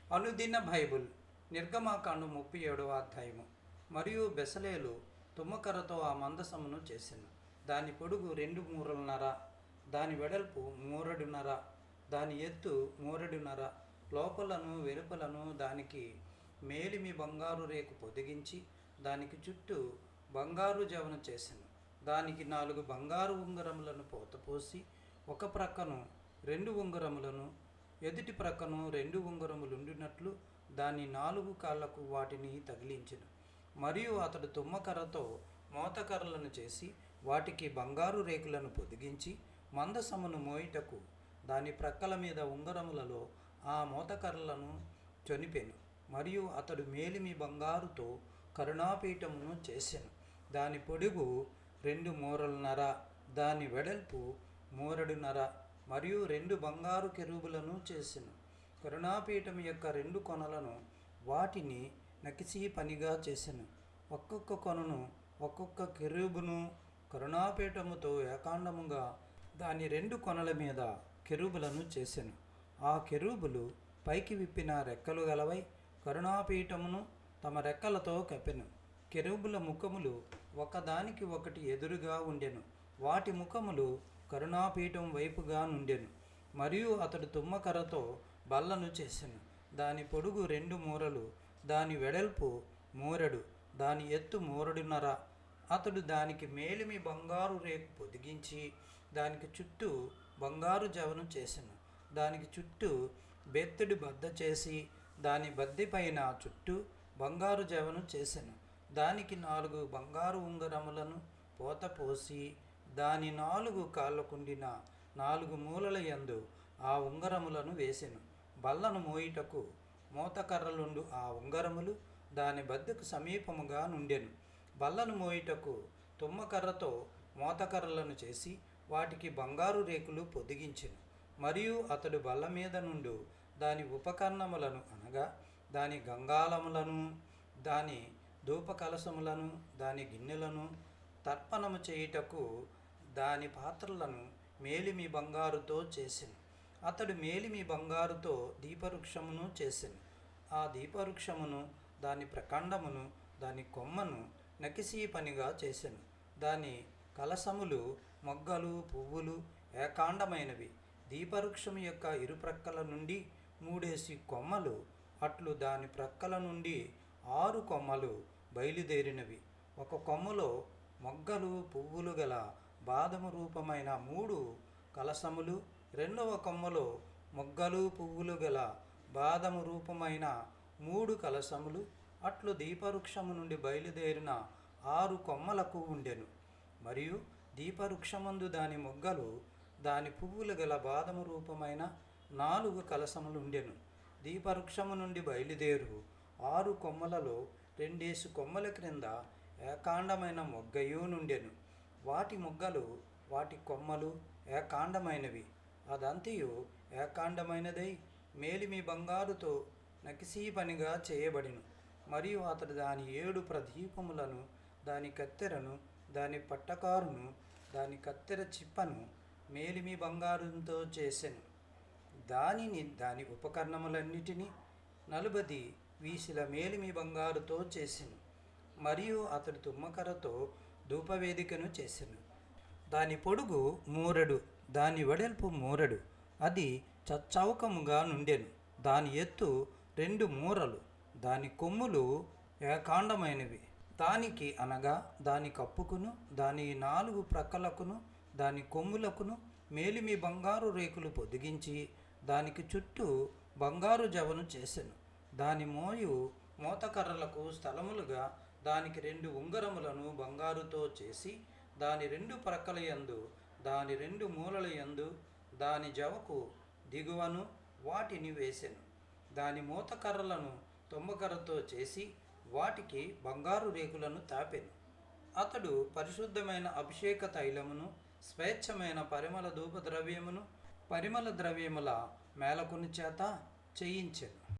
అనుదిన బైబుల్ నిర్గమాకాండం 37వ అధ్యాయము. మరియు బెసలేలు తుమ్మకర్రతో ఆ మందసమును చేసెను. దాని పొడుగు 2 మూరలున్నర, దాని వెడల్పు మూరెడున్నర, దాని ఎత్తు మూరెడున్నర. లోపలను వెలుపలను దానికి మేలిమి బంగారు రేకు పొదిగించి దానికి చుట్టూ బంగారు జవను చేసెను. దానికి 4 బంగారు ఉంగరములను పోతపోసి ఒక ప్రక్కను 2 ఉంగరములను, ఎదుటి ప్రక్కను 2 ఉంగరములుండినట్లు దాని 4 కాళ్లకు వాటిని తగిలించెను. మరియు అతడు తుమ్మకర్రతో మోతకర్రలను చేసి వాటికి బంగారు రేకులను పొదిగించి మందసమును మోయుటకు దాని ప్రక్కల మీద ఉంగరములలో ఆ మోతకర్రలను చొనిపెను. మరియు అతడు మేలిమి బంగారుతో కరుణాపీఠమును చేసెను. దాని పొడుగు 2 మూరలున్నర, దాని వెడల్పు మూరెడున్నర. మరియు 2 బంగారు కెరూబులను చేసెను. కరుణాపీఠం యొక్క 2 కొనలను వాటిని నకిసీ పనిగా చేసెను. ఒక్కొక్క కొనను ఒక్కొక్క కెరూబును కరుణాపీఠముతో ఏకాండముగా దాని 2 కొనల మీద కెరూబులను చేసెను. ఆ కెరూబులు పైకి విప్పిన రెక్కలు గలవై కరుణాపీఠమును తమ రెక్కలతో కప్పెను. కెరూబుల ముఖములు ఒకదానికి ఒకటి ఎదురుగా ఉండెను. వాటి ముఖములు కరుణాపీఠం వైపుగా నుండెను. మరియు అతడు తుమ్మకర్రతో బల్లను చేసెను. దాని పొడుగు 2 మూరలు, దాని వెడల్పు మూరెడు, దాని ఎత్తు మూరెడున్నర. అతడు దానికి మేలిమి బంగారు రేకు పొదిగించి దానికి చుట్టూ బంగారు జవను చేసెను. దానికి చుట్టూ బెత్తడి బద్ద చేసి దాని బద్దె పైన చుట్టూ బంగారు జవను చేసెను. దానికి 4 బంగారు ఉంగరములను పోతపోసి దాని 4 కాళ్ళకుండిన 4 మూలల యందు ఆ ఉంగరములను వేసెను. బల్లను మోయుటకు మోతకర్రలుండు ఆ ఉంగరములు దాని బద్దకు సమీపముగా నుండెను. బల్లను మోయుటకు తుమ్మకర్రతో మోతకర్రలను చేసి వాటికి బంగారు రేకులు పొదిగించెను. మరియు అతడు బల్ల మీద నుండు దాని ఉపకరణములను అనగా దాని గంగాళములను, దాని ధూపకలశములను, దాని గిన్నెలను, తర్పణము చేయుటకు దాని పాత్రలను మేలిమి బంగారుతో చేసెను. అతడు మేలిమి బంగారుతో దీపవృక్షమును చేసెను. ఆ దీపవృక్షమును, దాని ప్రకండమును, దాని కొమ్మను నకిసీ పనిగా చేసెను. దాని కలశములు, మొగ్గలు, పువ్వులు ఏకాండమైనవి. దీపవృక్షము యొక్క ఇరుప్రక్కల నుండి 3 కొమ్మలు, అట్లు దాని ప్రక్కల నుండి 6 కొమ్మలు బయలుదేరినవి. ఒక కొమ్మలో మొగ్గలు, పువ్వులు గల బాదము రూపమైన 3 కలశములు, రెండవ కొమ్మలో మొగ్గలు, పువ్వులు గల బాదము రూపమైన 3 కలశములు. అట్లు దీపవృక్షము నుండి బయలుదేరిన 6 కొమ్మలకు ఉండెను. మరియు దీపవృక్షమందు దాని మొగ్గలు, దాని పువ్వులు గల బాదము రూపమైన 4 కలశములుండెను. దీపవృక్షము నుండి బయలుదేరు 6 కొమ్మలలో 2 కొమ్మల క్రింద ఏకాండమైన మొగ్గయు నుండెను. వాటి మొగ్గలు, వాటి కొమ్మలు ఏకాండమైనవి. అదంతయు ఏకాండమైనదై మేలిమి బంగారుతో నకిసీ పనిగా చేయబడిను. మరియు అతడు దాని 7 ప్రదీపములను, దాని కత్తెరను, దాని పట్టకారును, దాని కత్తెర చిప్పను మేలిమి బంగారంతో చేసెను. దానిని, దాని ఉపకరణములన్నిటినీ 40 వీసిల మేలిమి బంగారుతో చేసెను. మరియు అతడు తుమ్మకర్రతో ధూపవేదికను చేసెను. దాని పొడుగు మూరెడు, దాని వెడల్పు మూరెడు, అది చచ్చౌకముగా నుండెను. దాని ఎత్తు 2 మూరలు, దాని కొమ్ములు ఏకాండమైనవి. దానికి అనగా దాని కప్పుకును, దాని 4 ప్రక్కలకును, దాని కొమ్ములకును మేలిమి బంగారు రేకులు పొదిగించి దానికి చుట్టూ బంగారు జవను చేసెను. దాని మోతకర్రలకు స్థలములుగా దానికి 2 ఉంగరములను బంగారుతో చేసి దాని 2 ప్రక్కల యందు, దాని 2 మూలల యందు, దాని జవకు దిగువను వాటిని వేసెను. దాని మోతకర్రలను తుమ్మకర్రతో చేసి వాటికి బంగారు రేకులను తాపెను. అతడు పరిశుద్ధమైన అభిషేక తైలమును, స్వేచ్ఛమైన పరిమళ ధూప ద్రవ్యమును, పరిమళ ద్రవ్యముల మేలకుని చేత చేయించెను.